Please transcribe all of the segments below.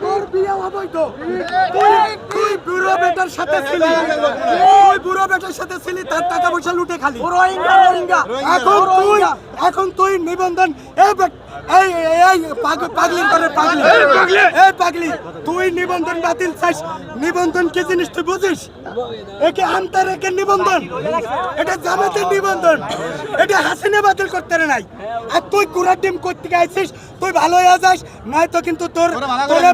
তোর বিয়ে অবৈধ। তুই বুড়ো বেটার সাথে ছিলি, তার টাকা পয়সা লুটে খালি। এখন তুই নিবন্ধন পাগলি, তুই নিবন্ধন বাতিল চাস। নিবন্ধন কি জিনিস তুই বুঝিস? একে আনতার একে নিবন্ধন, এটা জামাতের নিবন্ধন, এটা হাসিনা বাতিল করতে নাই। আর তুই কুড়ার ডিম করতে আইছিস, তুই ভালো হয়ে যাস, নয়তো কিন্তু তোর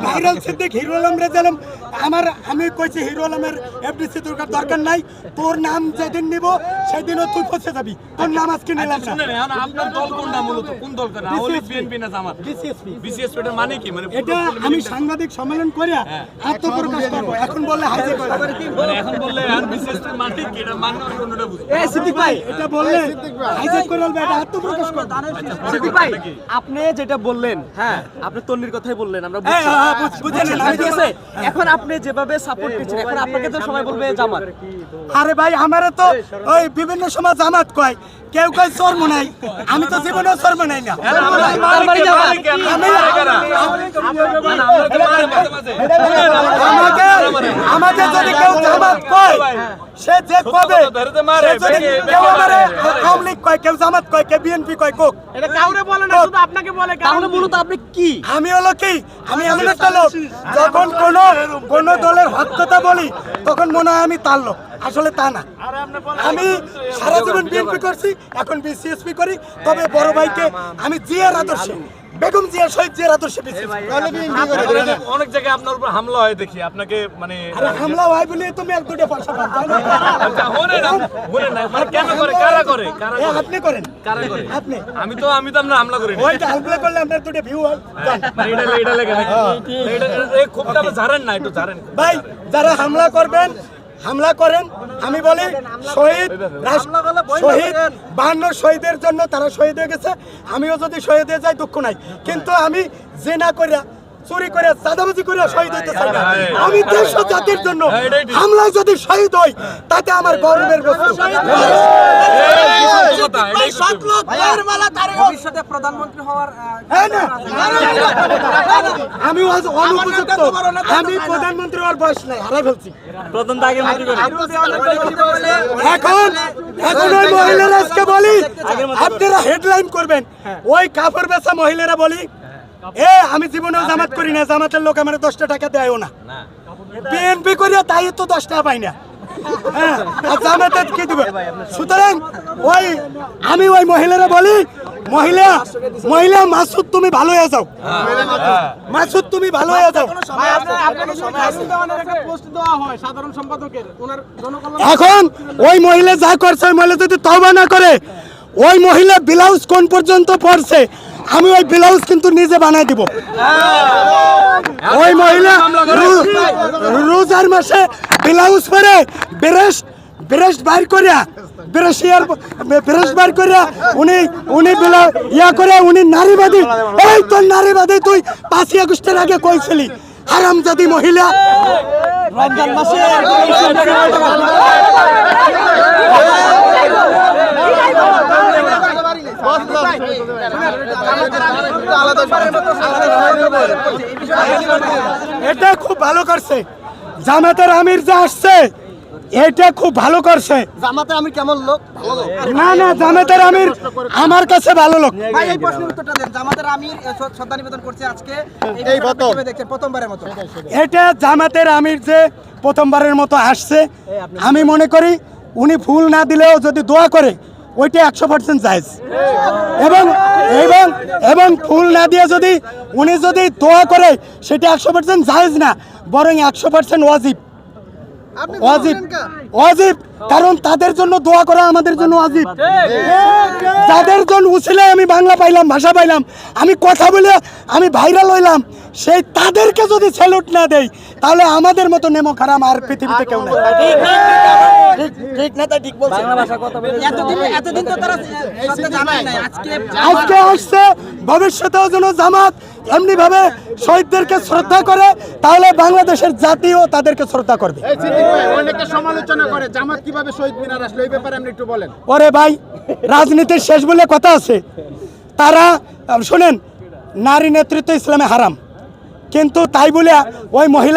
ভাইরাল সিদ্দিক হিরো আলম রেজালাম আমি কইছি হিরো আলমের এফডিসি দরকার নাই। তোর নাম যেদিন নিব সেদিনও তুই ফসে যাবি। তোর নাম আজকে নিলাম না। আপনার দল কোনটা, মূলত কোন দল? বিএনপি না জামাত? বিসিএসপি এর মানে কি? মানে এটা আমি সাংবাদিক সম্মেলন করে আত্মপ্রকাশ করব। এখন বললে হাইজে করে, মানে এখন বললে আর বিসিএসপি এর মানে কি? এটা মানে অন্যটা বুঝি। এই সিদ্দিক ভাই, এটা বললে হাইজে করে বলবে, এটা আত্মপ্রকাশ করব। সিদ্দিক ভাই, আপনি যেটা বললেন, হ্যাঁ আপনি তন্নির কথাই বললেন, আমরা বুঝছেন। ঠিক আছে, এখন আপনি যেভাবে সাপোর্ট দিচ্ছেন, এখন আপনাকে তো সবাই বলবে জামাত। আরে ভাই, আমারে তো ওই বিভিন্ন সময় জামাত কয়, কেউ কয় চর্ম নাই। আমি তো জীবনে চর্ম নাই না। আমাকে যদি কেউ জামাত কয়, সে যে কবে কেউ আমারে আওয়ামী লীগ কয়, কেউ জামাত কয়, কেউ বিএনপি কয়, কোক এটা কাউরে বলে না, শুধু আপনাকে বলে। তাহলে মূলত আপনি কি? আমি হলো কি, আমি এমন একটা লোক, যখন কোন দলের হক কথা বলি তখন মনে হয় আমি তার লোক, আসলে তা না। আমি সারা জীবন বিএনপি করছি, এখন বিসিএসপি করি। তবে বড় ভাইকে আমি জিয়ার আদর্শে, বেগম জিয়া, শহীদ জিয়ার আদর্শে অনেক জায়গায় আপনার উপর হামলা হয় দেখি, আপনাকে মানে হামলা হয় বলে তুমি এক দুটো পয়সা পান, তাই না? মানে কেন করে? কারা করে? আপনি করেন? কারা করে? আপনি? আমি তো আমরা হামলা করি না। ওইটা হামলা করলে আপনার দুটো ভিউ হয়। মানে এটা লেগে নাকি? এটা এই খুবটা ঝাড়েন না, একটু ঝাড়েন ভাই। যারা হামলা করবেন, হামলা করেন। আমি বলি শহীদ 52 শহীদের জন্য তারা শহীদ হয়ে গেছে। আমিও যদি শহীদ হয়ে যাই দুঃখ নাই, কিন্তু আমি জেনা করে, চুরি করে, চাঁদাবাজি করে শহীদ হইতে চাই না। আমি দেশ ও জাতির জন্য হামলায় যদি শহীদ হই, তাতে আমার গর্বের বস্তু। ভবিষ্যতে প্রধানমন্ত্রী হওয়ার আমি অনুপযুক্ত, আমি প্রধানমন্ত্রী হওয়ার বয়স নাই, হারাই ফেলছি। প্রধান আগে মন্ত্রী করে এখন ওই মহিলারা আজকে বলি, আপনারা হেডলাইন করবেন, ওই কাপড় বেচা মহিলারা বলি, আমি জীবনেও জামাত করি না, জামাতের লোক আমার 10 টাকা দেয়ও না। বিএনপি করিয়া তাই তো 10 টাকা পাই না। জামাতের কি দিবে? সুতরাং আমি ওই মহিলারা বলি, মহিলা মাসুদ তুমি ভালো হয়ে যাও, মাসুদ তুমি ভালো হয়ে যাও। এখন ওই মহিলা যা করছে, ওই মহিলা যদি তওবা না করে, ওই মহিলা ব্লাউজ কোন পর্যন্ত পড়ছে, আমি ওই ব্লাউজ কিন্তু নিজে বানাই দিব। ওই মহিলা রোজার মাসে ব্লাউজ পরে ব্রেস্ট বাইর করিয়া উনি নারীবাদী। এই তোর নারীবাদী, তুই 5ই আগস্টের আগে কইছিলি হারামজাদি মহিলা। রমজান মাসে এটা খুব ভালো করছে জামাতের আমির যে আসছে, এটা খুব ভালো করছে। জামাতের আমির কেমন লোক? ভালো লোক না, জামাতের আমির আমার কাছে ভালো লোক। ভাই, এই প্রশ্নের উত্তরটা দেন। জামাতের আমির শ্রদ্ধা নিবেদন করছে আজকে, এই দেখছেন প্রথমবারের মতো। এটা জামাতের আমির যে প্রথমবারের মতো আসছে, আমি মনে করি উনি ফুল না দিলেও যদি দোয়া করে, ওইটা 100% জায়েজ। এবং ফুল না দিয়ে উনি যদি দোয়া করে, সেটা 100% জায়েজ না, বরং 100% ওয়াজিব। কারণ তাদের জন্য দোয়া করা আমাদের জন্য ওয়াজিব। যাদের জন্য উছিলে আমি বাংলা পাইলাম, ভাষা পাইলাম, আমি কথা বলে আমি ভাইরাল হইলাম, সেই তাদেরকে যদি স্যালুট না দেই, তাহলে আমাদের মতো নেমো খারাপ আর পৃথিবীতে কেউ নেই। ঠিক না? তাই ঠিক বলছে। এতদিন তো তারা জানায় নাই, আজকে আসছে, ভবিষ্যতেও যেন জামাত এমনি ভাবে শহীদদেরকে শ্রদ্ধা করে, তাহলে বাংলাদেশের জাতিও তাদেরকে শ্রদ্ধা করবে। অনেকে সমালোচনা করে জামাত কিভাবে শহীদ মিনার আসলো, এই ব্যাপারে আপনি একটু বলেন। ওরে ভাই, রাজনীতির শেষ বলে কথা আছে। তারা শোনেন, নারী নেতৃত্ব ইসলামে হারাম, কিন্তু তাই বলে ওই মহিলা